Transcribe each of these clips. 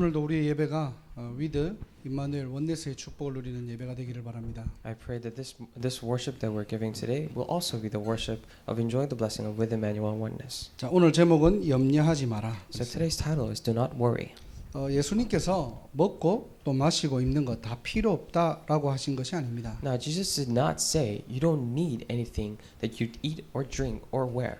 오늘도 우리의 예배가 위드 임마누엘 원네스의 축복을 누리는 예배가 되기를 바랍니다. I pray that this worship that we're giving today will also be the worship of enjoying the blessing of with Emmanuel Oneness. 자, 오늘 제목은 염려하지 마라. So today's title is Do Not Worry. 예수님께서 먹고 또 마시고 입는 것 다 필요 없다라고 하신 것이 아닙니다. Now Jesus did not say you don't need anything that you eat or drink or wear.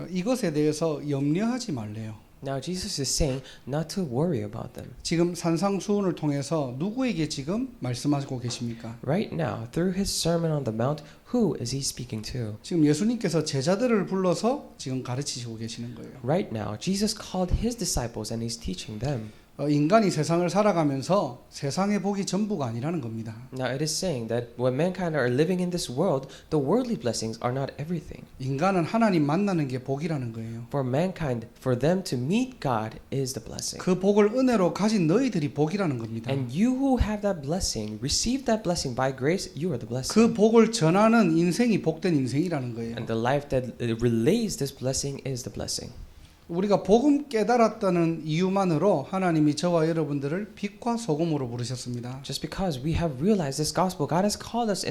이것에 대해서 염려하지 말래요. Now Jesus is saying not to worry about them. 지금 산상수훈을 통해서 누구에게 지금 말씀하고 계십니까? Right now, through his sermon on the mount, who is he speaking to? 지금 예수님께서 제자들을 불러서 지금 가르치시고 계시는 거예요. Right now, Jesus called his disciples and he's teaching them. 인간이 세상을 살아가면서 세상의 복이 전부가 아니라는 겁니다. Now it is saying that when mankind are living in this world, the worldly blessings are not everything. 인간은 하나님 만나는 게 복이라는 거예요. For mankind, for them to meet God is the blessing. 그 복을 은혜로 가진 너희들이 복이라는 겁니다. And you who have that blessing, receive that blessing by grace, you are the blessing. 그 복을 전하는 인생이 복된 인생이라는 거예요. And the life that relays this blessing is the blessing. 우리가 복음 깨달았다는 이유만으로 하나님이 저와 여러분들을 빛과 소금으로 부르셨습니다. Just because we have realized this gospel, God has called us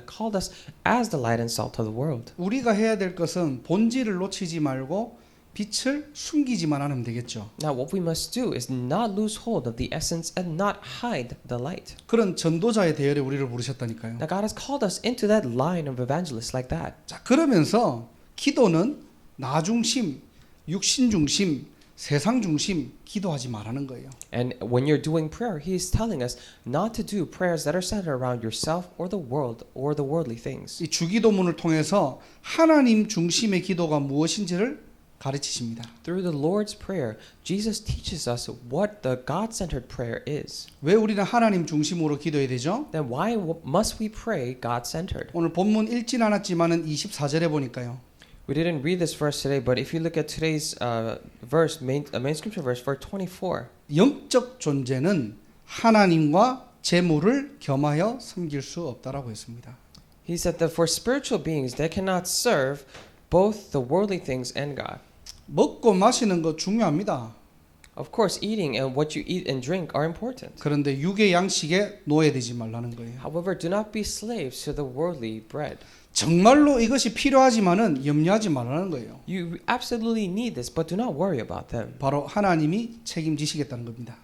called us as the light and salt of the world. 우리가 해야 될 것은 본질을 놓치지 말고 빛을 숨기지만 하면 되겠죠. Now what we must do is not lose hold of the essence and not hide the light. 그런 전도자의 대열에 우리를 부르셨다니까요. Now God has called us into that line of evangelists like that. 자, 그러면서 기도는 나 중심, 육신 중심, 세상 중심 기도하지 말라는 거예요. And when you're doing prayer, He is telling us not to do prayers that are centered around yourself or the world or the worldly things. 이 주기도문을 통해서 하나님 중심의 기도가 무엇인지를 가르치십니다. Through the Lord's Prayer, Jesus teaches us what the God-centered prayer is. 왜 우리는 하나님 중심으로 기도해야 되죠? Then why must we pray God-centered? 오늘 본문 읽진 않았지만은 24절에 보니까요. We didn't read this verse today, but if you look at today's main scripture verse, verse 24, 영적 존재는 하나님과 재물을 겸하여 섬길 수 없다라고 했습니다. he said that for spiritual beings, they cannot serve both the worldly things and God. 먹고 마시는 거 중요합니다. Of course, eating and what you eat and drink are important. 그런데 육의 양식에 노예되지 말라는 거예요. However, do not be slaves to the worldly bread. 정말로 이것이 필요하지만은 염려하지 말라는 거예요. You absolutely need this, but do not worry about them. 바로 하나님이 책임지시겠다는 겁니다.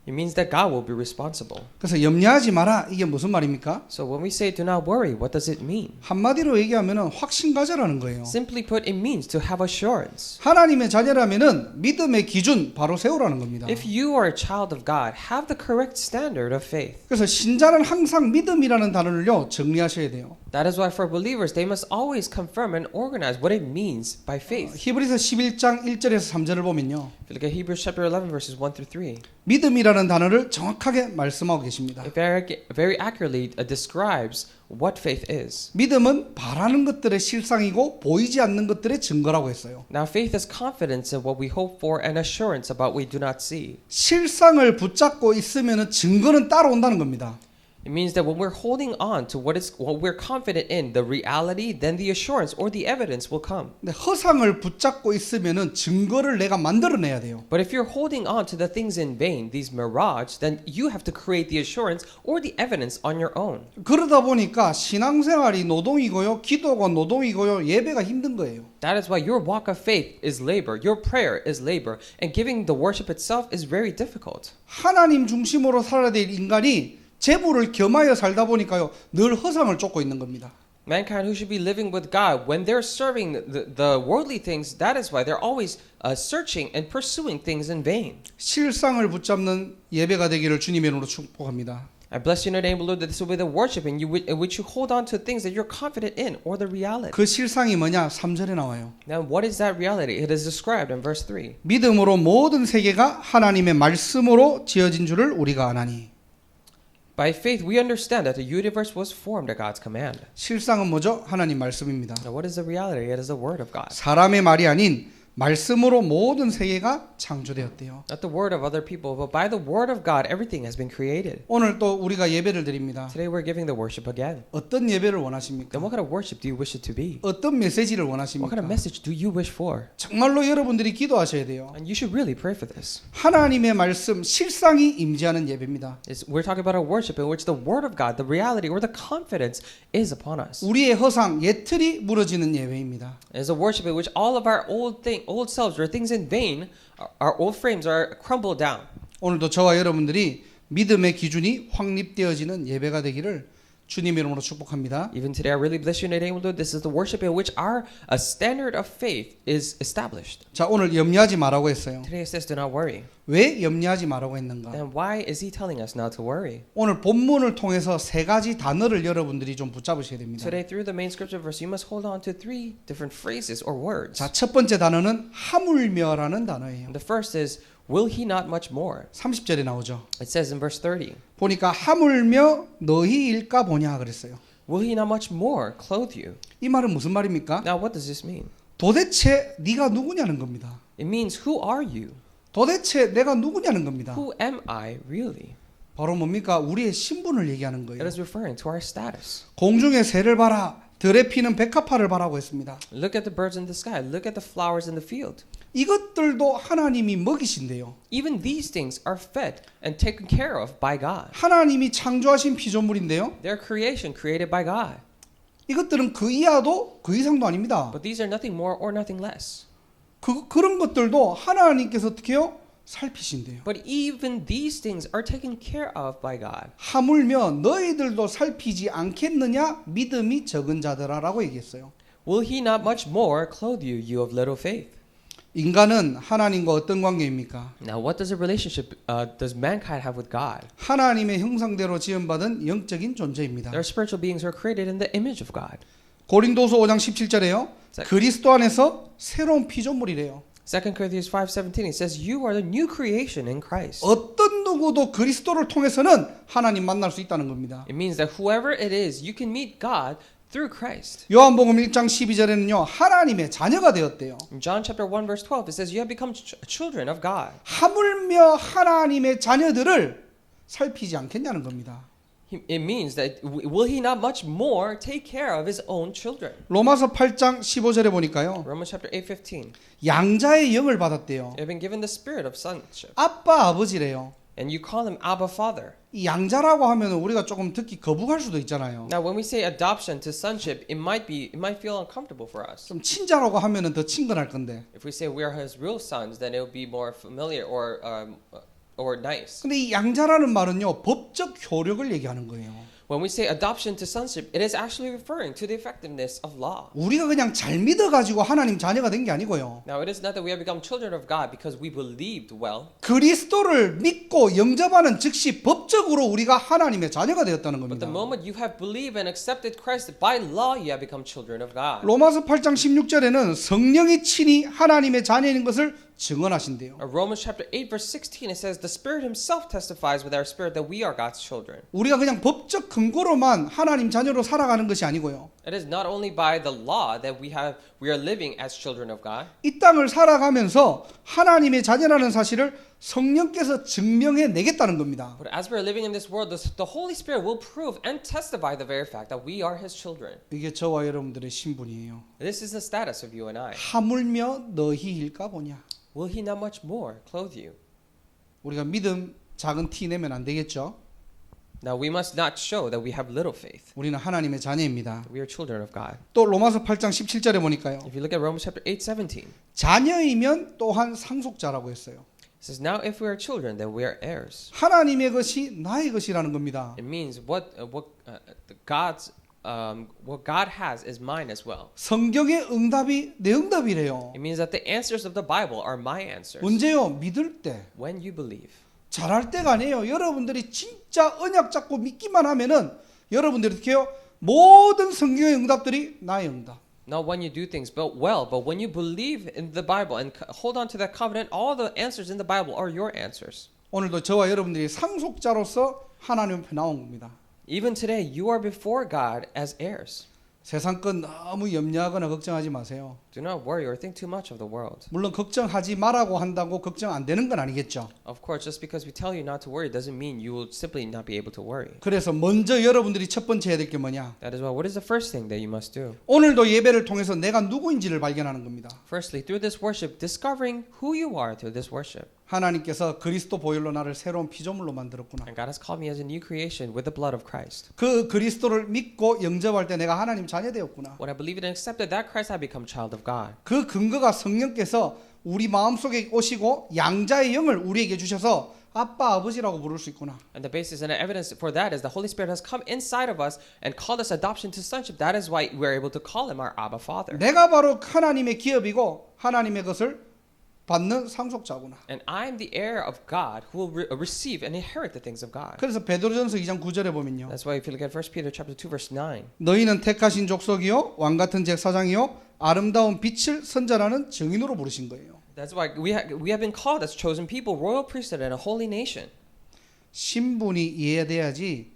It means that God will be responsible. 그래서 염려하지 마라 이게 무슨 말입니까? So when we say do not worry, what does it mean? 한마디로 얘기하면은 확신 가져라는 거예요. Simply put, it means to have assurance. 하나님의 자녀라면은 믿음의 기준 바로 세우라는 겁니다. If you are a child of God, have the correct standard of faith. 그래서 신자는 항상 믿음이라는 단어를요 정리하셔야 돼요. That is why for believers, they must always confirm and organize what it means by faith. 히브리서 11장 1절에서 3절을 보면요. If you look at Hebrews chapter 11, verses 1 through 3, 믿음이라는 단어를 정확하게 말씀하고 계십니다. it very accurately describes what faith is. 믿음은 바라는 것들의 실상이고 보이지 않는 것들의 증거라고 했어요. Now, faith is confidence in what we hope for and assurance about what we do not see. 실상을 붙잡고 있으면 증거는 따라온다는 겁니다. It means that when we're holding on to what we're confident in, the reality, then the assurance or the evidence will come. 근데 허상을 붙잡고 있으면 증거를 내가 만들어내야 돼요. But if you're holding on to the things in vain, these mirage, then you have to create the assurance or the evidence on your own. 그러다 보니까 신앙생활이 노동이고요, 기도가 노동이고요, 예배가 힘든 거예요. That is why your walk of faith is labor, your prayer is labor, and giving the worship itself is very difficult. 하나님 중심으로 살아야 될 인간이 재물을 겸하여 살다 보니까요 늘 허상을 쫓고 있는 겁니다. Mankind who should be living with God, when they're serving the worldly things, that is why they're always searching and pursuing things in vain. 실상을 붙잡는 예배가 되기를 주님의 이름으로 축복합니다. I bless you in the name of the Lord that this will be the worship in which you hold on to things that you're confident in or the reality. 그 실상이 뭐냐? 3절에 나와요. Now what is that reality? It is described in verse 3. 믿음으로 모든 세계가 하나님의 말씀으로 지어진 줄을 우리가 아나니. By faith we understand that the universe was formed at God's command. 실상은 뭐죠? 하나님 말씀입니다. Now what is the reality? It is the word of God. 사람의 말이 아닌 말씀으로 모든 세계가 창조되었대요. Not the word of other people, but by the word of God, everything has been created. 오늘 또 우리가 예배를 드립니다. Today we're giving the worship again. 어떤 예배를 Then 원하십니까? what kind of worship do you wish it to be? 어떤 메시지를 What 원하십니까? kind of message do you wish for? 정말로 여러분들이 기도하셔야 돼요. And you should really pray for this. 하나님의 말씀 실상이 임재하는 예배입니다. We're talking about a worship in which the word of God, the reality or the confidence is upon us. 우리의 허상, 예틀이 무너지는 예배입니다. It's a worship in which all of our old selves or things in vain, our old frames are crumbled down. 오늘도 저와 여러분들이 믿음의 기준이 확립되어지는 예배가 되기를 주님 이름으로 축복합니다. Even today, I really bless you in the name of the Lord. This is the worship in which our standard of faith is established. 자, 오늘 염려하지 말라고 했어요. Today it says, do not worry. 왜 염려하지 말라고 했는가? Then why is he telling us not to worry? 오늘 본문을 통해서 세 가지 단어를 여러분들이 좀 붙잡으셔야 됩니다. Today, through the main scripture verse, you must hold on to three different phrases or words. 자, 첫 번째 단어는 하물며라는 단어예요. The first is, will he not much more? 30절에 나오죠. It says in verse 30, 보니까 하물며 너희일까 보냐 그랬어요. will he not much more clothe you? 이 말은 무슨 말입니까? Now, what does this mean? 도대체 네가 누구냐는 겁니다. It means, who are you? 도대체 내가 누구냐는 겁니다. Who am I really? 바로 뭡니까? 우리의 신분을 얘기하는 It 거예요. is referring to our status. 공중의 새를 봐라. 들에 피는 백합화를 봐라고 했습니다. Look at the birds in the sky. Look at the flowers in the field. 이것들도 하나님이 먹이신대요. Even these things are fed and taken care of by God. 하나님이 창조하신 피조물인데요. They're creation created by God. 이것들은 그 이하도 그 이상도 아닙니다. But these are nothing more or nothing less. 그런 것들도 하나님께서 어떻게 해요? 살피신대요. But even these things are taken care of by God. 하물며 너희들도 살피지 않겠느냐 믿음이 적은 자들아라고 얘기했어요. Will he not much more clothe you, you of little faith? 인간은 하나님과 어떤 관계입니까? Now, what does a relationship does mankind have with God? 하나님의 형상대로 지음받은 영적인 존재입니다. Their spiritual beings are created in the image of God. 고린도서 5장 17절에요. 그리스도 안에서 새로운 피조물이래요. 2 Corinthians 5:17 it says you are the new creation in Christ. 어떤 누구도 그리스도를 통해서는 하나님 만날 수 있다는 겁니다. It means that whoever it is, you can meet God through Christ. 요한복음 1장 12절에는요. 하나님의 자녀가 되었대요. In John chapter 1 verse 12 it says you have become children of God. 하물며 하나님의 자녀들을 살피지 않겠냐는 겁니다. It means that will he not much more take care of his own children? 로마서 8장 15절에 보니까요. Romans chapter 8:15. 양자의 영을 받았대요. They have been given the spirit of sonship. 아빠 아버지래요. And you call him Abba Father. 이 양자라고 하면 우리가 조금 듣기 거부할 수도 있잖아요. Now when we say adoption to sonship, it might feel uncomfortable for us. 좀 친자라고 하면은 더 친근할 건데. If we say we are his real sons, then it would be more familiar or nice. 근데 이 양자라는 말은요. 법적 효력을 얘기하는 거예요. When we say adoption to sonship, it is actually referring to the effectiveness of law. 우리가 그냥 잘 믿어 가지고 하나님 자녀가 된 게 아니고요. Now, it is not that we have become children of God because we believed well. 그리스도를 믿고 영접하는 즉시 법적으로 우리가 하나님의 자녀가 되었다는 But 겁니다. the moment you have believed and accepted Christ, by law you have become children of God. 로마서 8장 16절에는 성령이 친히 하나님의 자녀인 것을 증언하신대요. Romans chapter 8 verse 16 it says the Spirit Himself testifies with our spirit that we are God's children. 우리가 그냥 법적 근거로만 하나님 자녀로 살아가는 것이 아니고요. It is not only by the law that we are living as children of God. 이 땅을 살아가면서 하나님의 자녀라는 사실을 성령께서 증명해 내겠다는 겁니다. But as we are living in this world, the Holy Spirit will prove and testify the very fact that we are His children. 이게 저와 여러분들의 신분이에요. This is the status of you and I. 하물며 너희일까 보냐. Will He not much more clothe you? 우리가 믿음 작은 티 내면 안 되겠죠? Now we must not show that we have little faith. 우리는 하나님의 자녀입니다. We are children of God. 또 로마서 8장 17절에 보니까요. If you look at Romans chapter 8:17, 자녀이면 또한 상속자라고 했어요. it says, "Now if we are children, then we are heirs." 하나님의 것이 나의 것이라는 겁니다. It means what God has is mine as well. 성경의 응답이 내 응답이래요. It means that the answers of the Bible are my answers. 언제요? 믿을 때. When you believe. 잘할 때가 아니에요. 여러분들이 진짜 언약 잡고 믿기만 하면은 여러분들이 어떻게 해요? 모든 성경의 응답들이 나의 응답. Not when you do things but when you believe in the Bible and hold on to that covenant, all the answers in the Bible are your answers. 오늘도 저와 여러분들이 상속자로서 하나님 앞에 나온 겁니다. Even today, you are before God as heirs. 세상 건 너무 염려하거나 걱정하지 마세요. Do not worry or think too much of the world. 물론 걱정하지 말라고 한다고 걱정 안 되는 건 아니겠죠. Of course, just because we tell you not to worry doesn't mean you will simply not be able to worry. 그래서 먼저 여러분들이 첫 번째 해야 될 게 뭐냐? That is why, what is the first thing that you must do? 오늘도 예배를 통해서 내가 누구인지를 발견하는 겁니다. Firstly, through this worship, discovering who you are through this worship. 하나님께서 그리스도 보혈로 나를 새로운 피조물로 만들었구나. And God has called me as a new creation with the blood of Christ. 그 그리스도를 믿고 영접할 때 내가 하나님 자녀 되었구나. When I believed and accepted that Christ, I become child of God. 그 근거가 성령께서 우리 마음속에 오시고 양자의 영을 우리에게 주셔서 아빠 아버지라고 부를 수 있구나. And the basis and the evidence for that is the Holy Spirit has come inside of us and called us adoption to sonship. That is why we're able to call him our Abba Father. 내가 바로 하나님의 기업이고 하나님의 것을 받는 상속자구나. And I am the heir of God who will receive and inherit the things of God. 그래서 베드로전서 2장 9절에 보면요. That's why if you look at 1 Peter chapter 2 verse 9. 너희는 택하신 족속이요 왕 같은 제사장이요 아름다운 빛을 선전하는 증인으로 부르신 거예요. That's why we have been called as chosen people, royal priesthood and a holy nation. 신분이 이해돼야지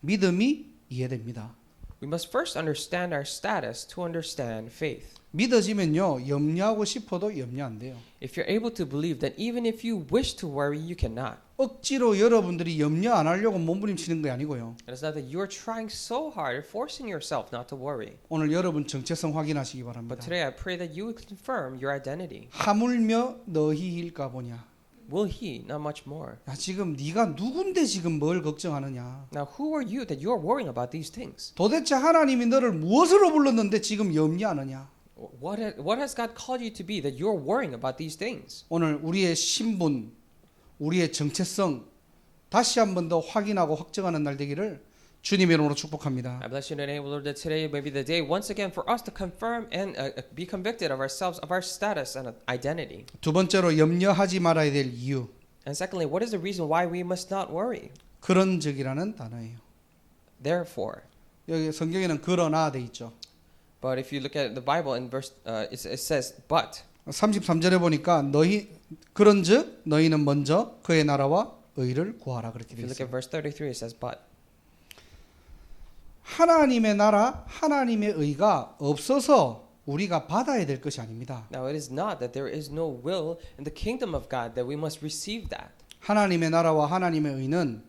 믿음이 이해됩니다. We must first understand our status to understand faith. 믿어지면요 염려하고 싶어도 염려 안 돼요. If you're able to believe that even if you wish to worry, you cannot. 억지로 여러분들이 염려 안 하려고 몸부림치는 게 아니고요. It is not that you are trying so hard or forcing yourself not to worry. 오늘 여러분 정체성 확인하시기 But 바랍니다. today I pray that you would confirm your identity. 하물며 너희일까 보냐. Will he, not much more. 야, 지금 네가 누군데 지금 뭘 걱정하느냐. Now who are you that you are worrying about these things? 도대체 하나님이 너를 무엇으로 불렀는데 지금 염려하느냐. What has God called you to be that you are worrying about these things? 오늘 우리의 신분, 우리의 정체성 다시 한 번 더 확인하고 확정하는 날 되기를 주님의 이름으로 축복합니다. I bless you in the name of the Lord that today may be the day once again for us to confirm and be convicted of ourselves, of our status and identity. 두 번째로 염려하지 말아야 될 이유. And secondly, what is the reason why we must not worry? 그런적이라는 단어예요. Therefore. 여기 성경에는 그러나 돼 있죠. But if you look at the Bible in verse, it says, but. 33절에 보니까 너희 그런즉 너희는 먼저 그의 나라와 의를 구하라 그렇게 If 돼 you look at 있어요. verse 33, it says, but. 하나님의 나라, 하나님의 의가 없어서 우리가 받아야 될 것이 아닙니다. Now it is not that there is no will in the kingdom of God that we must receive that. 하나님의 나라와 하나님의 의는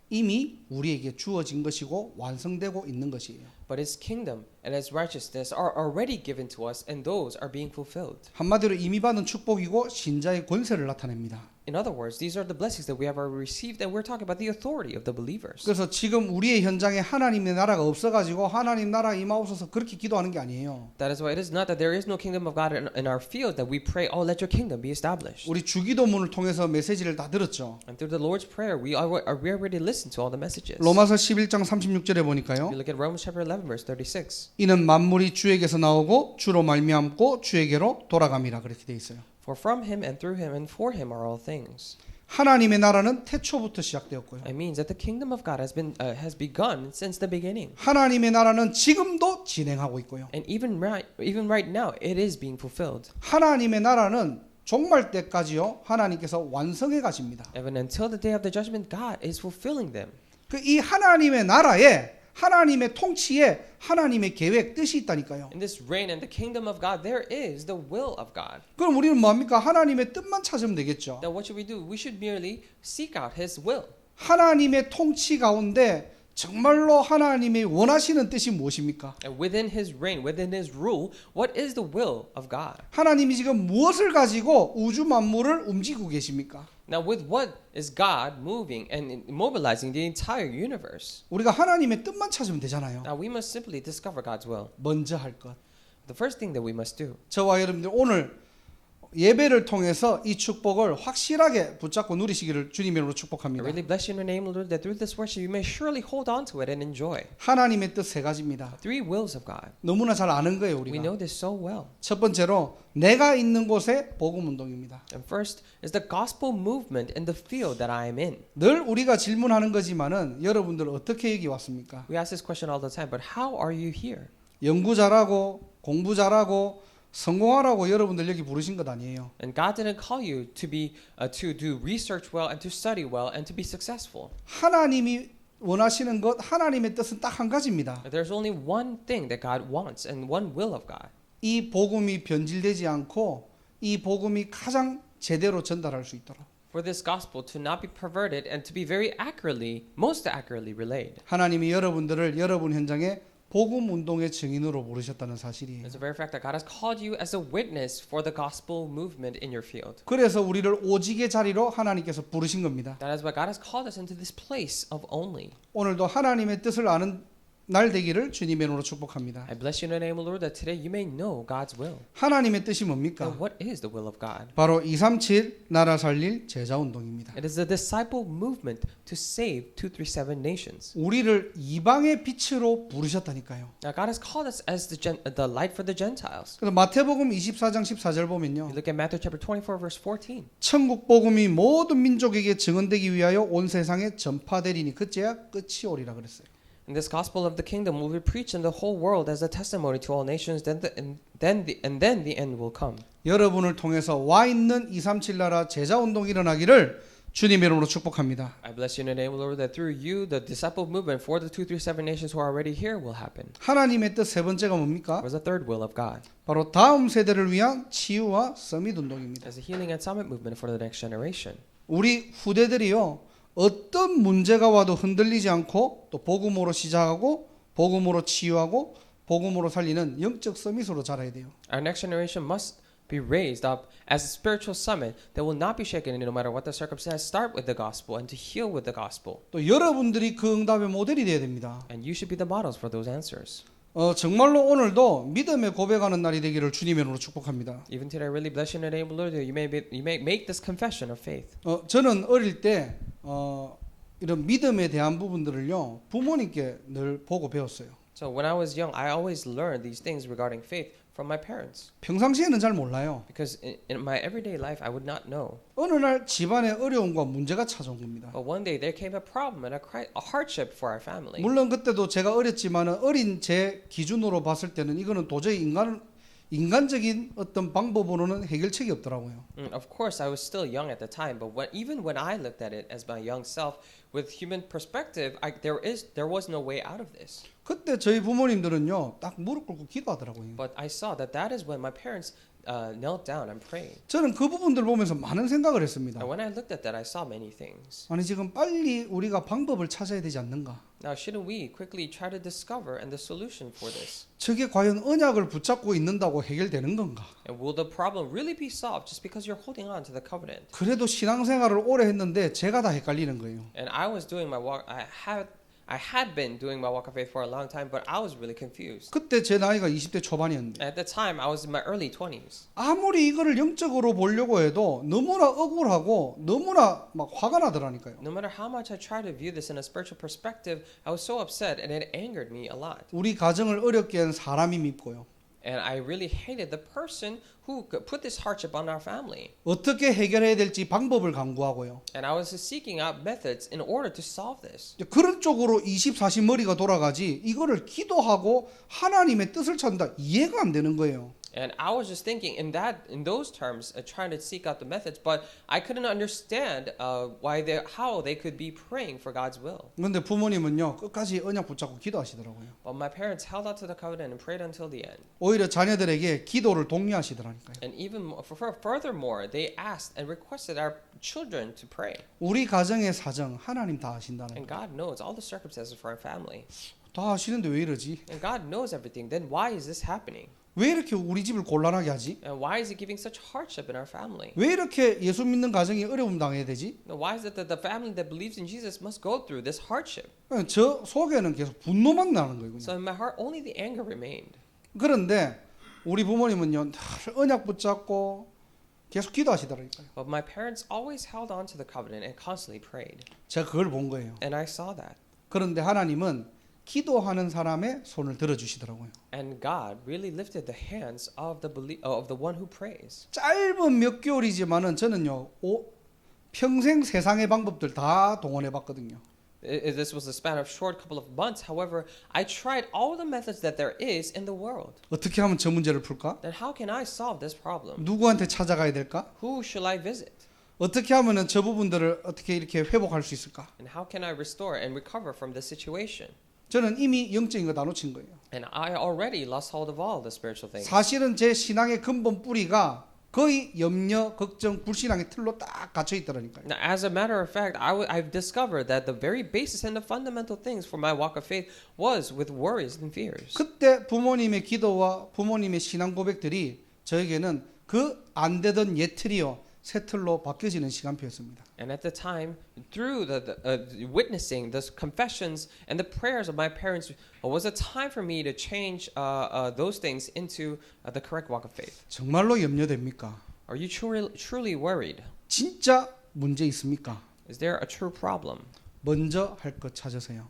이미 우리에게 주어진 것이고 완성되고 있는 것이에요. But His kingdom and His righteousness are already given to us, and those are being fulfilled. 한마디로 이미 받은 축복이고 신자의 권세를 나타냅니다. In other words, these are the blessings that we have already received, and we're talking about the authority of the believers. 그래서 지금 우리의 현장에 하나님의 나라가 없어가지고 하나님 나라 임하옵소서 그렇게 기도하는 게 아니에요. That is why it is not that there is no kingdom of God in our field that we pray, oh, let your kingdom be established. 우리 주기도문을 통해서 메시지를 다 들었죠. And through the Lord's prayer, we already listened to all the messages. 로마서 11장 36절에 If 보니까요. you look at Romans chapter 11, verse 36. 이는 만물이 주에게서 나오고 주로 말미암고 주에게로 돌아감이라 그렇게 돼 있어요. For from Him and through Him and for Him are all things. 하나님의 나라는 태초부터 시작되었고요. It means that the kingdom of God has begun since the beginning. 하나님의 나라는 지금도 진행하고 있고요. And even right now, it is being fulfilled. 하나님의 나라는 종말 때까지요. 하나님께서 완성해 가십니다. Even until the day of the judgment, God is fulfilling them. 그 이 하나님의 나라에 하나님의 통치에 하나님의 계획 뜻이 있다니까요. In this reign and the kingdom of God, there is the will of God. 그럼 우리는 뭡니까? 하나님의 뜻만 찾으면 되겠죠. Then what should we do? We should merely seek out His will. 하나님의 통치 가운데 정말로 하나님이 원하시는 뜻이 무엇입니까? And within His reign, within His rule, what is the will of God? 하나님이 지금 무엇을 가지고 우주 만물을 움직이고 계십니까? Now, with what is God moving and mobilizing the entire universe? 우리가 하나님의 뜻만 찾으면 되잖아요. Now, we must simply discover God's will. 먼저 할 것. The first thing that we must do. 저와 여러분들 오늘 예배를 통해서 이 축복을 확실하게 붙잡고 누리시기를 주님의 이름으로 I 축복합니다. really bless you in the name of the Lord that through this worship you may surely hold on to it and enjoy. 하나님의 뜻 세 가지입니다. Three wills of God. 너무나 잘 아는 거예요, We 우리가. know this so well. 첫 번째로 내가 있는 곳에 복음 운동입니다. And first is the gospel movement in the field that I am in. 늘 우리가 질문하는 거지만은 여러분들 어떻게 여기 왔습니까? We ask this question all the time, but how are you here? 연구 잘하고 공부 잘하고 성공하라고 여러분들 여기 부르신 것 아니에요. And God didn't call you to be to do research well and to study well and to be successful. 하나님이 원하시는 것 하나님의 뜻은 딱 한 가지입니다. There's only one thing that God wants and one will of God. 이 복음이 변질되지 않고 이 복음이 가장 제대로 전달할 수 있도록 For this gospel to not be perverted and to be very accurately, most accurately relayed. 하나님이 여러분들을 여러분 현장에 복음 운동의 증인으로 부르셨다는 사실이에요. It's the very fact that God has called you as a witness for the gospel movement in your field. 그래서 우리를 오직의 자리로 하나님께서 부르신 겁니다. That is why God has called us into this place of only. 오늘도 하나님의 뜻을 아는 날 되기를 주님의 이름으로 축복합니다. I bless you in the name of the Lord that today you may know God's will. 하나님의 뜻이 Now, 뭡니까? what is the will of God? 바로 237 나라 살릴 제자 운동입니다. It is the disciple movement to save 237 nations. 우리를 이방의 빛으로 부르셨다니까요. Now God has called us as the light for the Gentiles. 그래서 마태복음 24장 14절 You 보면요. look at Matthew chapter 24 verse 14. 천국 복음이 모든 민족에게 증언되기 위하여 온 세상에 전파되리니 그제야 끝이 오리라 그랬어요. And this gospel of the kingdom will be preached in the whole world as a testimony to all nations. Then the end will come. 여러분을 통해서 와 있는 237 나라 제자 운동이 일어나기를 주님의 이름으로 축복합니다. I bless you in the name of the Lord that through you the disciple movement for the 237 nations who are already here will happen. 하나님의 뜻 세 번째가 뭡니까? Was the third will of God 바로 다음 세대를 위한 치유와 서밋 운동입니다. as the healing and summit movement for the next generation. 우리 후대들이요. 어떤 문제가 와도 흔들리지 않고 또 복음으로 시작하고 복음으로 치유하고 복음으로 살리는 영적 서밋으로 자라야 돼요. Our next generation must be raised up as a spiritual summit that will not be shaken no matter what the circumstance. Start with the gospel and to heal with the gospel. 또 여러분들이 그 응답의 모델이 돼야 됩니다. And you should be the models for those answers. 정말로 오늘도 믿음의 고백하는 날이 되기를 주님의 이름으로 축복합니다. Even today, I really bless you in the name of the Lord that you may make this confession of faith. 저는 어릴 때 이런 믿음에 대한 부분들을요 부모님께 늘 보고 배웠어요. So when I was young, I always learned these things regarding faith from my parents. 평상시에는 잘 몰라요. Because in my everyday life, I would not know. 어느 날 집안에 어려움과 문제가 찾아온 겁니다. But one day there came a problem and a hardship for our family. 물론 그때도 제가 어렸지만 어린 제 기준으로 봤을 때는 이거는 도저히 인간적인 어떤 방법으로는 해결책이 없더라고요. Of course, I was still young at the time, but even when I looked at it as my young self, with human perspective, there was no way out of this. 그때 저희 부모님들은요 딱 무릎 꿇고 기도하더라고요. But I saw that is when my parents knelt down and prayed. 저는 그 부분들 보면서 많은 생각을 했습니다. And when I looked at that, I saw many things. 아니 지금 빨리 우리가 방법을 찾아야 되지 않는가? Now, shouldn't we quickly try to discover and the solution for this? 저게 과연 언약을 붙잡고 있는다고 해결되는 건가? And will the problem really be solved just because you're holding on to the covenant? 그래도 신앙생활을 오래 했는데 제가 다 헷갈리는 거예요. And I was doing my walk. I had been doing my walk of faith for a long time, but I was really confused. 그때 제 나이가 20대 초반이었는데 At the time, I was in my early 20s. 아무리 이거를 영적으로 보려고 해도 너무나 억울하고 너무나 막 화가 나더라니까요. No matter how much I tried to view this in a spiritual perspective, I was so upset and it angered me a lot. 우리 가정을 어렵게 한 사람이 밉고요. And I really hated the person who put this hardship on our family. 어떻게 해결해야 될지 방법을 강구하고요. And I was seeking out methods in order to solve this. 그런 쪽으로 24시 머리가 돌아가지 이거를 기도하고 하나님의 뜻을 찾는다 이해가 안 되는 거예요. And I was just thinking in those terms, trying to seek out the methods, but I couldn't understand how they could be praying for God's will. 그런데 부모님은요 끝까지 언약 붙잡고 기도하시더라고요. But my parents held out to the covenant and prayed until the end. 오히려 자녀들에게 기도를 독려하시더라니까요. And even furthermore, they asked and requested our children to pray. 우리 가정의 사정 하나님 다 아신다는 And 거. God knows all the circumstances for our family. 다 아시는데 왜 이러지? And God knows everything. Then why is this happening? 왜 이렇게 우리 집을 곤란하게 하지? And why is He giving such hardship in our family? 왜 이렇게 예수 믿는 가정이 어려움 당해야 되지? Now, why is it that the family that believes in Jesus must go through this hardship? 저 속에는 계속 분노만 나는 거예요. 그냥. So in my heart, only the anger remained. 그런데 우리 부모님은요 늘 언약 붙잡고 계속 기도하시더라니까요. But my parents always held on to the covenant and constantly prayed. 제가 그걸 본 거예요. And I saw that. 그런데 하나님은 기도하는 사람의 손을 들어주시더라고요. And God really lifted the hands of the one who prays. 짧은 몇 개월이지만은 저는요 평생 세상의 방법들 다 동원해 봤거든요. This was a span of short couple of months. However, I tried all the methods that there is in the world. 어떻게 하면 저 문제를 풀까? Then how can I solve this problem? 누구한테 찾아가야 될까? Who shall I visit? 어떻게 하면은 저 부분들을 어떻게 이렇게 회복할 수 있을까? And how can I restore and recover from this situation? 저는 이미 영적인 거 다 놓친 거예요. And I already lost hold of all the spiritual things. 사실은 제 신앙의 근본 뿌리가 거의 염려, 걱정, 불신앙의 틀로 딱 갇혀 있더라니까요. Now, as a matter of fact, I've discovered that the very basis and the fundamental things for my walk of faith was with worries and fears. 그때 부모님의 기도와 부모님의 신앙 고백들이 저에게는 그 안 되던 옛 틀이요 새 틀로 바뀌어지는 시간표였습니다. And at the time, through the witnessing, the confessions, and the prayers of my parents, was a time for me to change those things into the correct walk of faith. 정말로 염려됩니까? Are you truly worried? 진짜 문제 있습니까? Is there a true problem? 먼저 할 것 찾으세요.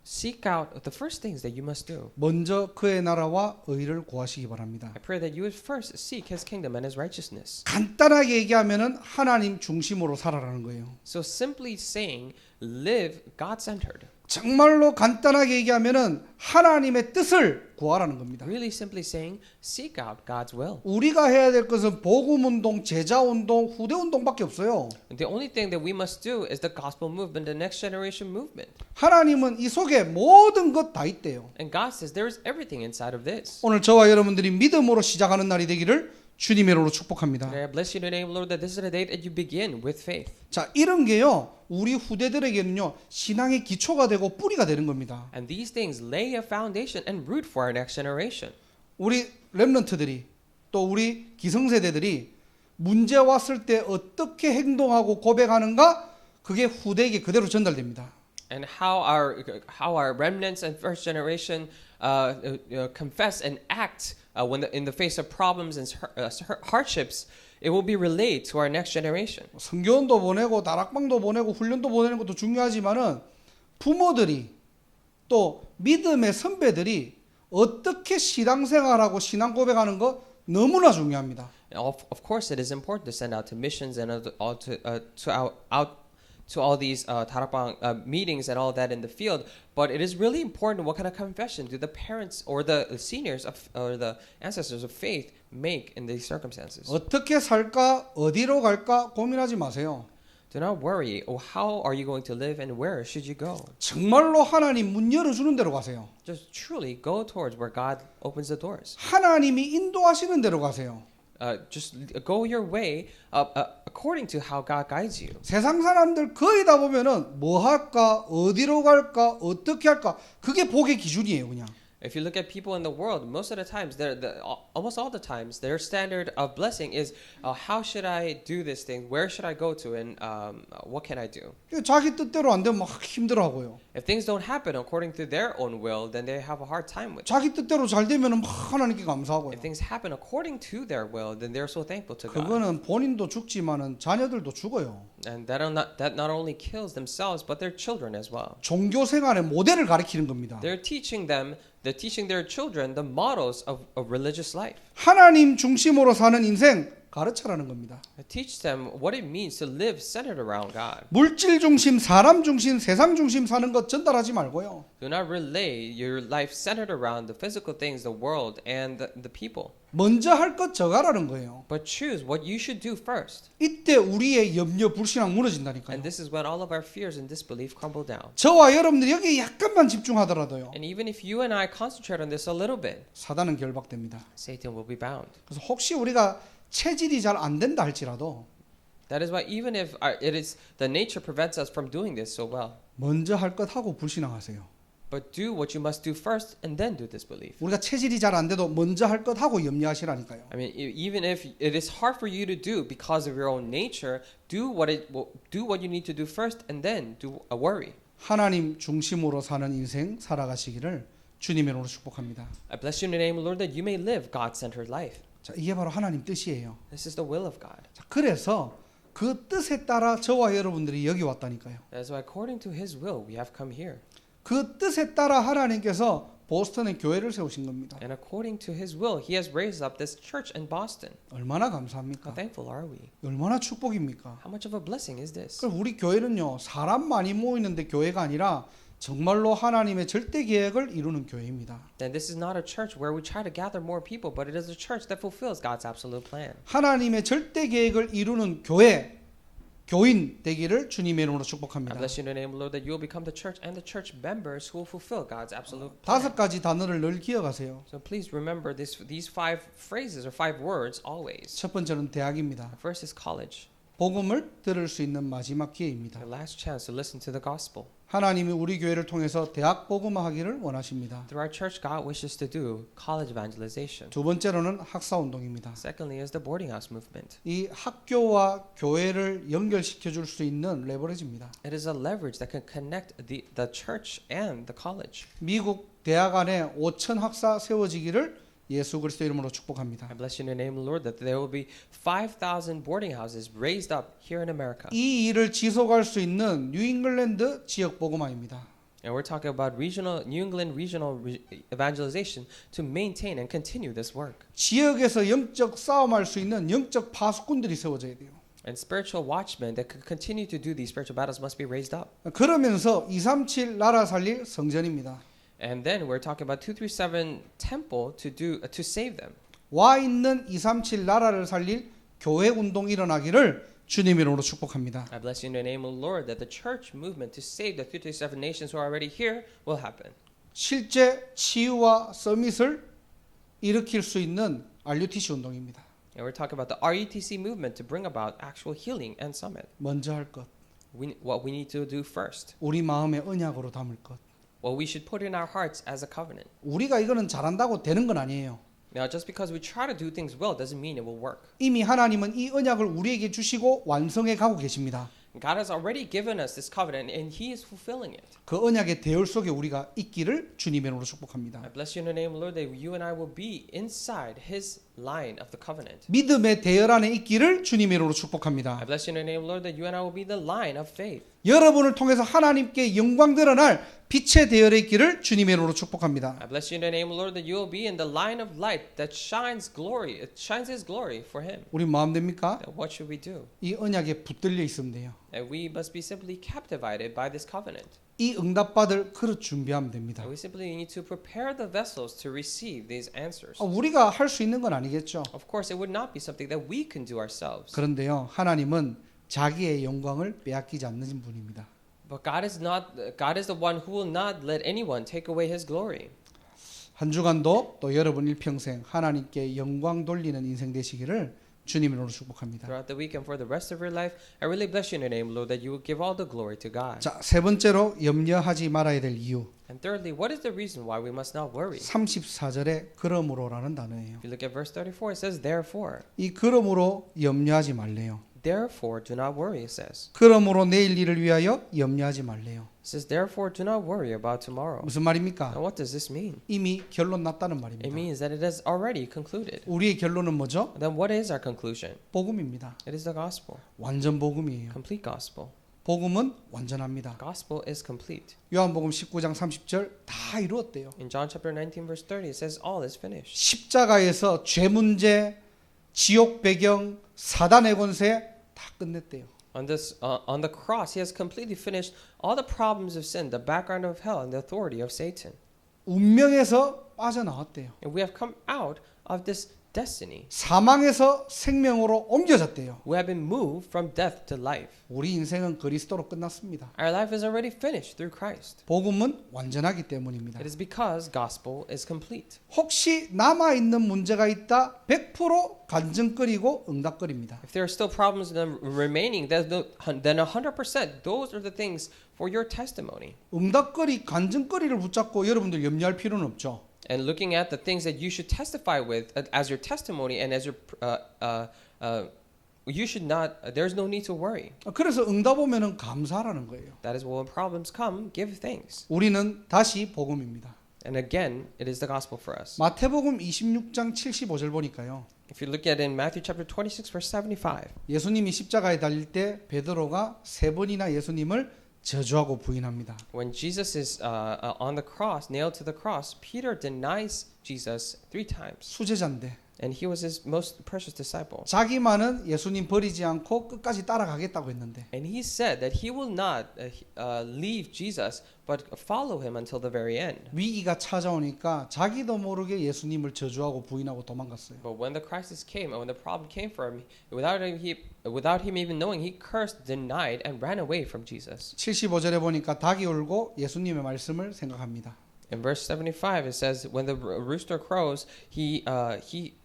Seek out the first things that you must do. 먼저 그의 나라와 의를 구하시기 바랍니다. I pray that you would first seek His kingdom and His righteousness. 간단하게 얘기하면은 하나님 중심으로 살아라는 거예요. So simply saying, live God-centered. 정말로 간단하게 얘기하면은 하나님의 뜻을 구하라는 겁니다. Really simply saying, seek out God's will. 우리가 해야 될 것은 복음 운동, 제자 운동, 후대 운동밖에 없어요. The only thing that we must do is the gospel movement, the next generation movement. 하나님은 이 속에 모든 것 다 있대요. And God says there is everything inside of this. 오늘 저와 여러분들이 믿음으로 시작하는 날이 되기를 주님의 이름으로 축복합니다. And I bless you in the name, Lord, that this is the day that you begin with faith. 자, 이런 게요. 우리 후대들에게는요. 신앙의 기초가 되고 뿌리가 되는 겁니다. And these things lay a foundation and root for our next generation. 우리 렘넌트들이 또 우리 기성세대들이 문제 왔을 때 어떻게 행동하고 고백하는가 그게 후대에게 그대로 전달됩니다. And how our remnants and first generation confess and act in the face of problems and hardships, it will be relayed to our next generation. 성교원도 보내고 다락방도 보내고 훈련도 보내는 것도 중요하지만은 부모들이 또 믿음의 선배들이 어떻게 신앙생활하고 신앙 고백하는 거 너무나 중요합니다. And of course, it is important to send out to missions and to all these 다락방 meetings and all that in the field. But it is really important what kind of confession do the parents or the seniors or the ancestors of faith make in these circumstances. 어떻게 살까 어디로 갈까 고민하지 마세요. Do not worry. Oh, how are you going to live and where should you go? 정말로 하나님 문 열어주는 대로 가세요. Just truly go towards where God opens the doors. 하나님이 인도하시는 대로 가세요. Just go your way according to how God guides you. 세상 사람들 거의 다 보면은 뭐 할까 어디로 갈까 어떻게 할까 그게 복의 기준이에요 그냥. If you look at people in the world, most of the times, almost all the times, their standard of blessing is, how should I do this thing? Where should I go to? And what can I do? 자기 뜻대로 안 되면 막 힘들어하고요. If things don't happen according to their own will, then they have a hard time with it. 자기 뜻대로 잘 되면은 막 하나님께 감사하고요. If things happen according to their will, then they're so thankful to God. 그거는 본인도 죽지만은 자녀들도 죽어요. And that not only kills themselves, but their children as well. 종교 생활의 모델을 가리키는 겁니다. They're teaching their children the models of religious life. 하나님 중심으로 사는 인생 가르쳐라는 겁니다. Teach them what it means to live centered around God. 물질 중심, 사람 중심, 세상 중심 사는 것 전달하지 말고요. Do not relay your life centered around the physical things, the world, and the people. 먼저 할 것 저가라는 거예요. But choose what you should do first. 이때 우리의 염려, 불신앙 무너진다니까요. And this is when all of our fears and disbelief crumble down. 저와 여러분들이 여기에 약간만 집중하더라도요. And even if you and I concentrate on this a little bit, 사단은 결박됩니다. Satan will be bound. 그래서 혹시 우리가 체질이 잘 안 된다 할지라도 That is why even if it is the nature prevents us from doing this so well, 먼저 할 것 하고 불신앙하세요. but do what you must do first and then do disbelief. 우리가 체질이 잘 안 돼도 먼저 할 것 하고 염려하시라니까요. I mean, even if it is hard for you to do because of your own nature, do what you need to do first and then do a worry. 하나님 중심으로 사는 인생 살아가시기를 주님의 이름으로 축복합니다. I bless you in the name of the Lord that you may live God-centered life. 자, 이게 바로 하나님 뜻이에요. This is the will of God. 자, 그래서 그 뜻에 따라 저와 여러분들이 여기 왔다니까요. That is why according to His will we have come here. 그 뜻에 따라 하나님께서 보스턴에 교회를 세우신 겁니다. And according to His will, He has raised up this church in Boston. 얼마나 How 감사합니까? thankful are we? 얼마나 축복입니까? How much of a blessing is this? 그럼 우리 교회는요 사람 많이 모이는데 교회가 아니라 정말로 하나님의 절대 계획을 이루는 교회입니다. Then this is not a church where we try to gather more people, but it is a church that fulfills God's absolute plan. 하나님의 절대 계획을 이루는 교회 교인 되기를 주님의 이름으로 I 축복합니다. bless you in the name of the Lord that you will become the church and the church members who will fulfill God's absolute plan. 다섯 가지 단어를 늘 기억하세요. So please remember these five phrases or five words always. 첫 번째는 대학입니다. First is college. 복음을 들을 수 있는 마지막 기회입니다. The last chance to listen to the gospel. 하나님이 우리 교회를 통해서 대학 복음화하기를 원하십니다. Through our church, God wishes to do college evangelization. 두 번째로는 학사 운동입니다. Secondly is the boarding house movement. 이 학교와 교회를 연결시켜 줄 수 있는 레버리지입니다. It is a leverage that can connect the church and the college. 미국 대학 안에 5,000 학사 세워지기를 예수 그리스도 이름으로 축복합니다. I bless you in the name of the Lord that there will be 5,000 boarding houses raised up here in America. 이 일을 지속할 수 있는 뉴잉글랜드 지역 복음화입니다. And we're talking about New England regional evangelization to maintain and continue this work. 지역에서 영적 싸움할 수 있는 영적 파수꾼들이 세워져야 돼요. And spiritual watchmen that could continue to do these spiritual battles must be raised up. 그러면서 237 나라 살릴 성전입니다. And then we're talking about 237 temple to save them. 와 있는 237 나라를 살릴 교회 운동 일어나기를 주님 이름으로 축복합니다. I bless you in the name of the Lord that the church movement to save the 237 nations who are already here will happen. 실제 치유와 서밋을 일으킬 수 있는 RUTC 운동입니다. And we're talking about the RUTC movement to bring about actual healing and summit. 먼저 할 것, What we need to do first. 우리 마음에 언약으로 담을 것. What we should put in our hearts as a covenant. 우리가 이거는 잘한다고 되는 건 아니에요. Now, just because we try to do things well doesn't mean it will work. 이미 하나님은 이 언약을 우리에게 주시고 완성해 가고 계십니다. God has already given us this covenant and He is fulfilling it. 그 언약의 대열 속에 우리가 있기를 주님의 이름으로 축복합니다. I bless you in the name of the Lord that you and I will be inside His line of the covenant. 믿음의 대열 안에 있기를 주님의 이름으로 축복합니다. I bless you in the name of the Lord that you and I will be the line of faith. 여러분을 통해서 하나님께 영광 드러날 빛의 대열에 있기를 주님의 이름으로 축복합니다. I bless you in the name of the Lord that you will be in the line of light that shines glory. It shines His glory for Him. 우리 마음 됩니까? Then what should we do? 이 언약에 붙들려 있으면 돼요. And we must be simply captivated by this covenant. 이 응답받을 그릇 준비하면 됩니다. And we simply need to prepare the vessels to receive these answers. 우리가 할 수 있는 건 아니겠죠. Of course, it would not be something that we can do ourselves. 그런데요, 하나님은 자기의 영광을 빼앗기지 않는 분입니다. But God is the one who will not let anyone take away His glory. 한 주간도 또 여러분 일평생 하나님께 영광 돌리는 인생 되시기를 주님으로 축복합니다. Throughout the week and for the rest of your life, I really bless you in the name, Lord, that you will give all the glory to God. 자, 세 번째로 염려하지 말아야 될 이유. And thirdly, what is the reason why we must not worry? 34절에 그러므로라는 단어예요. If you look at verse 34, it says, therefore. 이 그러므로 염려하지 말래요. Therefore, do not worry, it says. 그러므로 내일 일을 위하여 염려하지 말래요. It says, therefore, do not worry about tomorrow. 무슨 말입니까? And what does this mean? 이미 결론 났다는 It 말입니다. means that it has already concluded. 우리의 결론은 뭐죠? Then what is our conclusion? 복음입니다. It is the gospel, 완전 복음이에요. complete gospel. 복음은 완전합니다. Gospel is complete. 요한복음 19장 30절 다 이루었대요. In John chapter 19, verse 30, it says, all is finished. 십자가에서 죄 문제, 지옥 배경, 사단의 권세 다 끝냈대요. On the cross, He has completely finished all the problems of sin, the background of hell, and the authority of Satan. 운명에서 빠져나왔대요. And we have come out of this destiny. 사망에서 생명으로 옮겨졌대요. We have been moved from death to life. 우리 인생은 그리스도로 끝났습니다. Our life is already finished through Christ. 복음은 완전하기 때문입니다. It is because gospel is complete. 혹시 남아있는 문제가 있다 100% 간증거리고 응답거립니다. If there are still problems remaining, then 100% those are the things for your testimony. 응답거리, 간증거리를 붙잡고 여러분들 염려할 필요는 없죠. And looking at the things that you should testify with as your testimony and as your you should not. There's no need to worry. 그래서 응답 오면은 감사하라는 거예요. That is when problems come, give thanks. 우리는 다시 복음입니다. And again, it is the gospel for us. 마태복음 26장 75절 보니까요. If you look at it in Matthew chapter 26, verse 75, 예수님이 십자가에 달릴 때 베드로가 세 번이나 예수님을 저주하고 부인합니다. when Jesus is on the cross, nailed to the cross, Peter denies Jesus 3 times. 수제자인데 And he was his most precious disciple. 자기만은 예수님 버리지 않고 끝까지 따라가겠다고 했는데 And he said that he will not leave Jesus, but follow him until the very end. 위기가 찾아오니까 자기도 모르게 예수님을 저주하고 부인하고 도망갔어요. But when the crisis came and when the problem came for him, without him even knowing, he cursed, denied, and ran away from Jesus. 75절에 보니까 닭이 울고 예수님의 말씀을 생각합니다. In verse 75, it says, when the rooster crows, he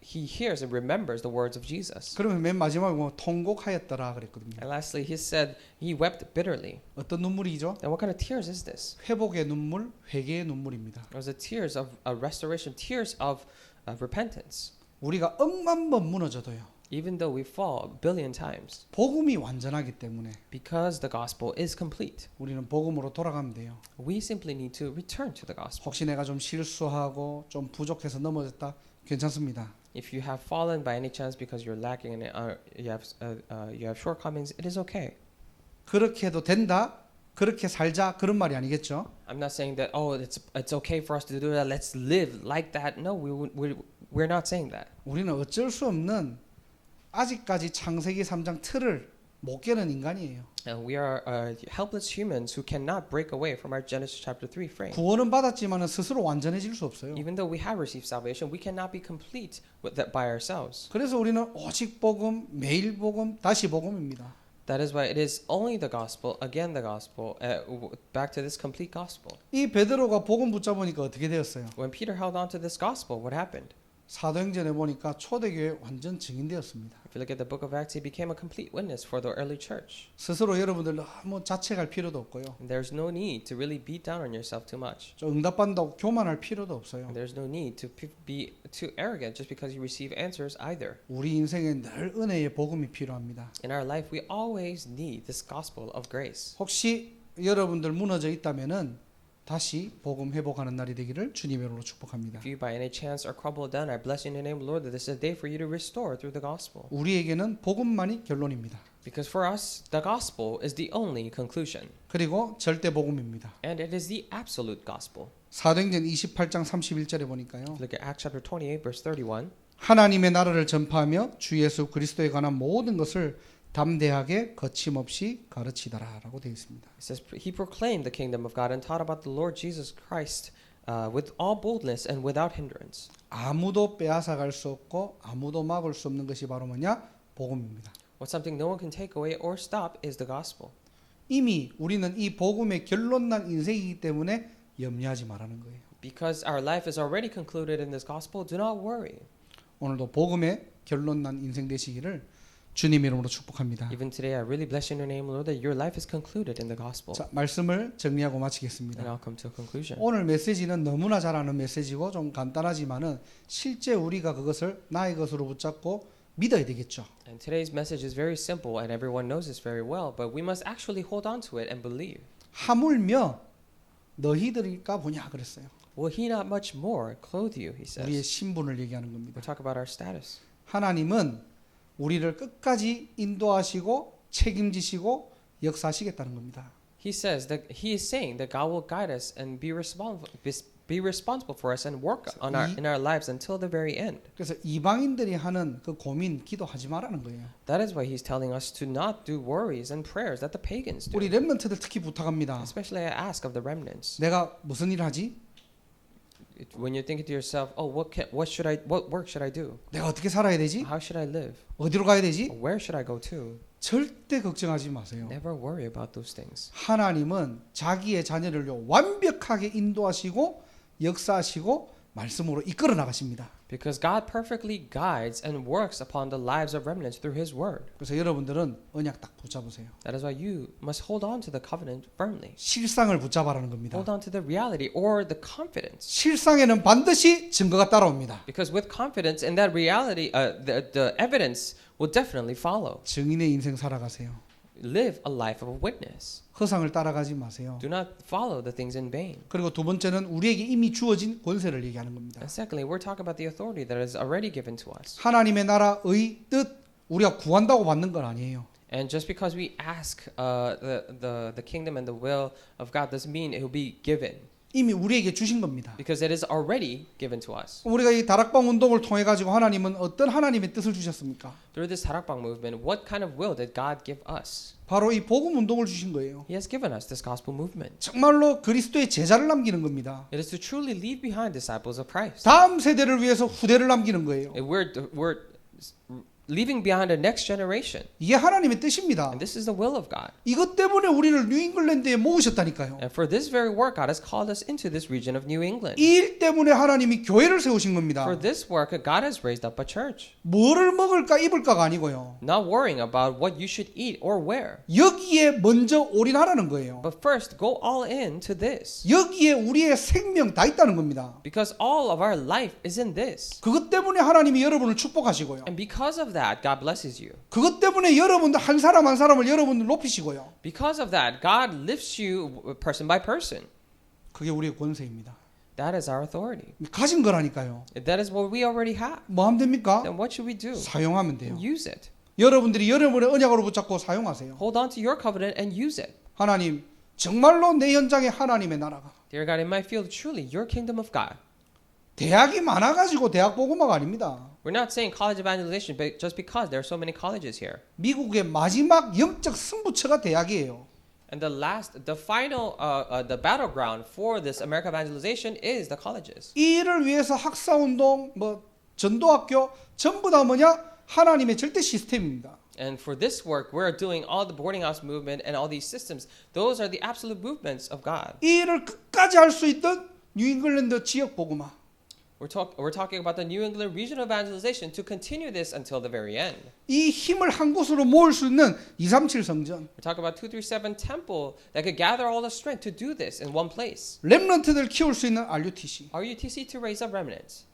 hears and remembers the words of Jesus. 그러면 맨 마지막에 보면 통곡하였더라 그랬거든요. And lastly, he said he wept bitterly. 어떤 눈물이죠? And what kind of tears is this? 회복의 눈물, 회개의 눈물입니다. It was the tears of restoration, tears of repentance. 우리가 억만 번 무너져도요. Even though we fall a billion times, 복음이 완전하기 때문에 because the gospel is complete, 우리는 복음으로 돌아가면 돼요. we simply need to return to the gospel. 혹시 내가 좀 실수하고 좀 부족해서 넘어졌다? 괜찮습니다. If you have fallen by any chance because you're lacking and you have shortcomings, it is okay. 그렇게 해도 된다? 그렇게 살자? 그런 말이 아니겠죠? I'm not saying that it's okay for us to do that. Let's live like that. No, we're not saying that. 우리는 어쩔 수 없는 아직까지 창세기 3장 틀을 못 깨는 인간이에요. And we are helpless humans who cannot break away from our Genesis chapter 3 frame. 구원은 받았지만 스스로 완전해질 수 없어요. Even though we have received salvation, we cannot be complete with that by ourselves. 그래서 우리는 오직 복음, 매일 복음, 다시 복음입니다. That is why it is only the gospel, again the gospel, back to this complete gospel. 이 베드로가 복음 붙잡으니까 어떻게 되었어요? When Peter held on to this gospel, what happened? 사도행전에 보니까 초대교회 완전 증인되었습니다. If you look at the book of Acts, he became a complete witness for the early church. 스스로 여러분들 너무 자책할 필요도 없고요. And there's no need to really beat down on yourself too much. 좀 응답받는다고 교만할 필요도 없어요. And there's no need to be too arrogant just because you receive answers either. 우리 인생에 늘 은혜의 복음이 필요합니다. In our life, we always need this gospel of grace. 혹시 여러분들 무너져 있다면은 다시 복음 회복하는 날이 되기를 주님의 이름으로 축복합니다. If you by any chance are crumbled down, I bless you in the name of the Lord that this is a day for you to restore through the gospel. 우리에게는 복음만이 결론입니다. Because for us, the gospel is the only conclusion. 그리고 절대 복음입니다. And it is the absolute gospel. 사도행전 28장 31절에 보니까요. Look at Acts chapter 28, verse 31. 하나님의 나라를 전파하며 주 예수 그리스도에 관한 모든 것을 담대하게 거침없이 가르치더라라고 되어 있습니다. It says he proclaimed the kingdom of God and taught about the Lord Jesus Christ with all boldness and without hindrance. 아무도 빼앗아갈 수 없고 아무도 막을 수 없는 것이 바로 뭐냐? 복음입니다. What's something no one can take away or stop is the gospel. 이미 우리는 이 복음의 결론난 인생이기 때문에 염려하지 말라는 거예요. Because our life is already concluded in this gospel, do not worry. 오늘도 복음의 결론난 인생 되시기를 주님 이름으로 축복합니다. Even today, I really bless you in your name, Lord, that your life is concluded in the gospel. 자, 말씀을 정리하고 And 마치겠습니다. I'll come to a conclusion. 오늘 메시지는 너무나 잘 아는 메시지고 좀 간단하지만은 실제 우리가 그것을 나의 것으로 붙잡고 믿어야 되겠죠. And today's message is very simple, and everyone knows this very well, but we must actually hold on to it and believe. 하물며 너희들일까 보냐 그랬어요. Will he not much more clothe you, he 우리의 says. 신분을 얘기하는 겁니다. We'll talk about our status. 하나님은 우리를 끝까지 인도하시고 책임지시고 역사하시겠다는 겁니다. He is saying that God will guide us and be responsible for us and work in our lives until the very end. 그래서 이방인들이 하는 그 고민 기도하지 말라는 거예요. That is why he's telling us to not do worries and prayers that the pagans do. 우리 렘넌트들 특히 부탁합니다. Especially I ask of the remnants. 내가 무슨 일 하지? When you're thinking to yourself, oh, what work should I do? 내가 어떻게 살아야 되지? How should I live? 어디로 가야 되지? Where should I go to? 절대 걱정하지 마세요. Never worry about those things. 하나님은 자기의 자녀를 완벽하게 인도하시고 역사하시고 말씀으로 이끌어 나가십니다. Because God perfectly guides and works upon the lives of remnants through His Word. 그래서 여러분들은 언약 딱 붙잡으세요. That is why you must hold on to the covenant firmly. 실상을 붙잡아라는 겁니다. Hold on to the reality or the confidence. 실상에는 반드시 증거가 따라옵니다. Because with confidence in that reality, the evidence will definitely follow. 증인의 인생 살아가세요. Live a life of a witness. 허상을 따라가지 마세요. Do not follow the things in vain. 그리고 두 번째는 우리에게 이미 주어진 권세를 얘기하는 겁니다. And secondly, we're talking about the authority that is already given to us. 하나님의 나라의 뜻 우리가 구한다고 받는 건 아니에요. And just because we ask the kingdom and the will of God doesn't mean it will be given. 이미 우리에게 주신 겁니다. because it is already given to us. 우리가 이 다락방 운동을 통해 가지고 하나님은 어떤 하나님의 뜻을 주셨습니까? Through this 다락방 movement, what kind of will did God give us? 바로 이 복음 운동을 주신 거예요. He has given us this gospel movement. 정말로 그리스도의 제자를 남기는 겁니다. It is to truly leave behind disciples of Christ. 다음 세대를 위해서 후대를 남기는 거예요. And we're leaving behind a next generation. 이게 하나님의 뜻입니다. And this is the will of God. 이것 때문에 우리를 뉴잉글랜드에 모으셨다니까요. And for this very work, God has called us into this region of New England. 이 일 때문에 하나님이 교회를 세우신 겁니다. For this work, God has raised up a church. 뭐를 먹을까 입을까가 아니고요. Not worrying about what you should eat or wear. 여기에 먼저 올인하라는 거예요. But first, go all in to this. 여기에 우리의 생명 다 있다는 겁니다. Because all of our life is in this. 그것 때문에 하나님이 여러분을 축복하시고요. And because of that, God blesses you. 그것 때문에 여러분들 한 사람 한 사람을 여러분들 높이시고요. Because of that, God lifts you person by person. 그게 우리의 권세입니다. That is our authority. 가진 거라니까요. That is what we already have. 뭐 하면 됩니까? Then what should we do? 사용하면 돼요. Use it. 여러분들이 여러분의 언약으로 붙잡고 사용하세요. Hold on to your covenant and use it. 하나님, 정말로 내 현장에 하나님의 나라가. Dear God, in my field, truly your kingdom of God. 대학이 많아가지고 대학 복음화가 아닙니다. We're not saying college evangelization, but just because there are so many colleges here. 미국의 마지막 영적 승부처가 대학이에요. And the final, the battleground for this American evangelization is the colleges. 이 일을 위해서 학사운동, 뭐 전도학교 전부 다 뭐냐? 하나님의 절대 시스템입니다. And for this work, we're doing all the boarding house movement and all these systems. Those are the absolute movements of God. 이 일을 끝까지 할 수 있던 뉴잉글랜드 지역 복음화. We're talking about the New England regional evangelization to continue this until the very end. 이 힘을 한 곳으로 모을 수 있는 237 성전. We're talking about 237 temple that could gather all the strength to do this in one place. 렘넌트들 키울 수 있는 RUTC. RUTC to raise up remnants.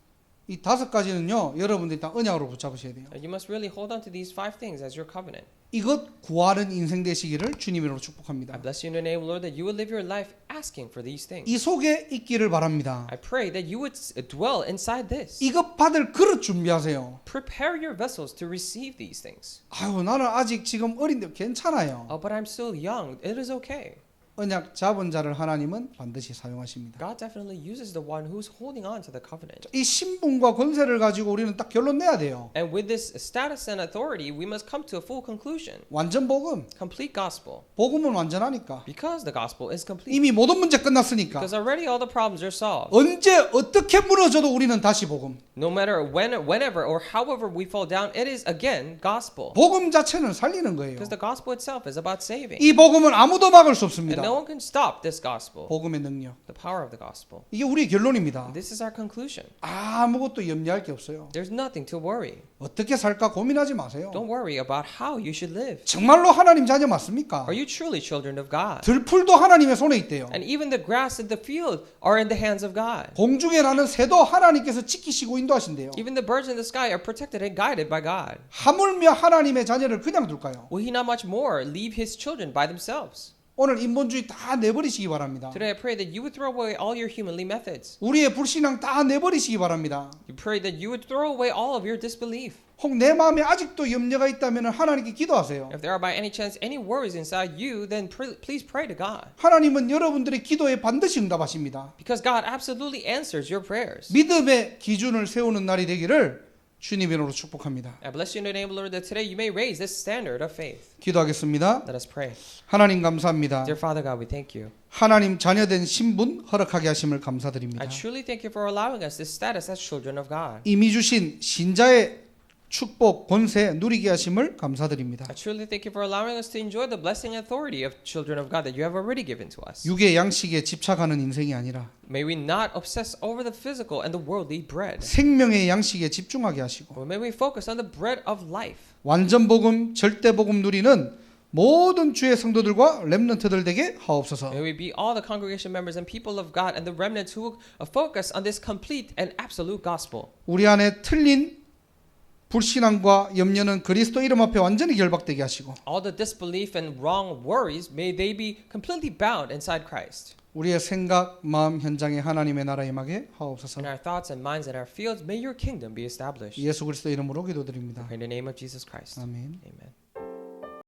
이 5가지는요. 여러분들이 다 언약으로 붙잡으셔야 돼요. And you must really hold on to these 5 things as your covenant. 이것 구하는 인생 되시기를 주님으로 축복합니다. I bless you in the name, Lord, that you will live your life asking for these things. 이 속에 있기를 바랍니다. I pray that you would dwell inside this. 이것 받을 그릇 준비하세요. Prepare your vessels to receive these things. 아유, 나는 아직 지금 어린데 괜찮아요. Oh, but I'm still young. It is okay. 언약 잡은 자를 하나님은 반드시 사용하십니다. God definitely uses the one who's holding on to the covenant. 이 신분과 권세를 가지고 우리는 딱 결론 내야 돼요. And with this status and authority, we must come to a full conclusion. 완전 복음. Complete gospel. 복음은 완전하니까. Because the gospel is complete. 이미 모든 문제 끝났으니까. Because already all the problems are solved. 언제 어떻게 무너져도 우리는 다시 복음. No matter when, whenever, or however we fall down, it is again gospel. 복음 자체는 살리는 거예요. Because the gospel itself is about saving. 이 복음은 아무도 막을 수 And 없습니다. no one can stop this gospel. 복음의 능력. The power of the gospel. 이게 우리의 결론입니다. This is our conclusion. 아무것도 염려할 게 없어요. There's nothing to worry. 어떻게 살까 고민하지 마세요. Don't worry about how you should live. 정말로 하나님 자녀 맞습니까? Are you truly children of God? 들풀도 하나님의 손에 있대요. And even the grass in the field are in the hands of God. 공중에 나는 새도 하나님께서 지키시고 인도하신대요. Even the birds in the sky are protected and guided by God. 하물며 하나님의 자녀를 그냥 둘까요? Will he not much more leave his children by themselves? 오늘 인본주의 다 내버리시기 바랍니다. Today I pray that you would throw away all your humanly methods. 우리의 불신앙 다 내버리시기 바랍니다. You pray that you would throw away all of your disbelief. 혹 내 마음에 아직도 염려가 있다면 하나님께 기도하세요. If there are by any chance any worries inside you, then please pray to God. 하나님은 여러분들의 기도에 반드시 응답하십니다. Because God absolutely answers your prayers. 믿음의 기준을 세우는 날이 되기를 주님 이름으로 축복합니다. I bless you in the name of the Lord that today you may raise this standard of faith. 기도하겠습니다. Let us pray. 하나님 감사합니다. Dear Father God, we thank you. 하나님 자녀된 신분 허락하게 하심을 감사드립니다. I truly thank you for allowing us this status as children of God. 이미 주신 신자의 축복, 권세 누리게 하심을 감사드립니다. I truly thank you for allowing us to enjoy the blessing and authority of children of God that you have already given to us. 육의 양식에 집착하는 인생이 아니라 May we not obsess over the physical and the worldly bread. 생명의 양식에 집중하게 하시고 But may we focus on the bread of life. 완전 복음, 절대 복음 누리는 모든 주의 성도들과 렘넌트들 되게 하옵소서. May we be all the congregation members and people of God and the remnants who focus on this complete and absolute gospel. 우리 안에 틀린 불신앙과 염려는 그리스도 이름 앞에 완전히 결박되게 하시고 All the disbelief and wrong worries, may they be completely bound inside Christ. 우리의 생각, 마음, 현장에 하나님의 나라 임하게 하옵소서. In our thoughts and minds and our fields, may your kingdom be established. 예수 그리스도 이름으로 기도드립니다. In the name of Jesus Christ. 아멘. Amen.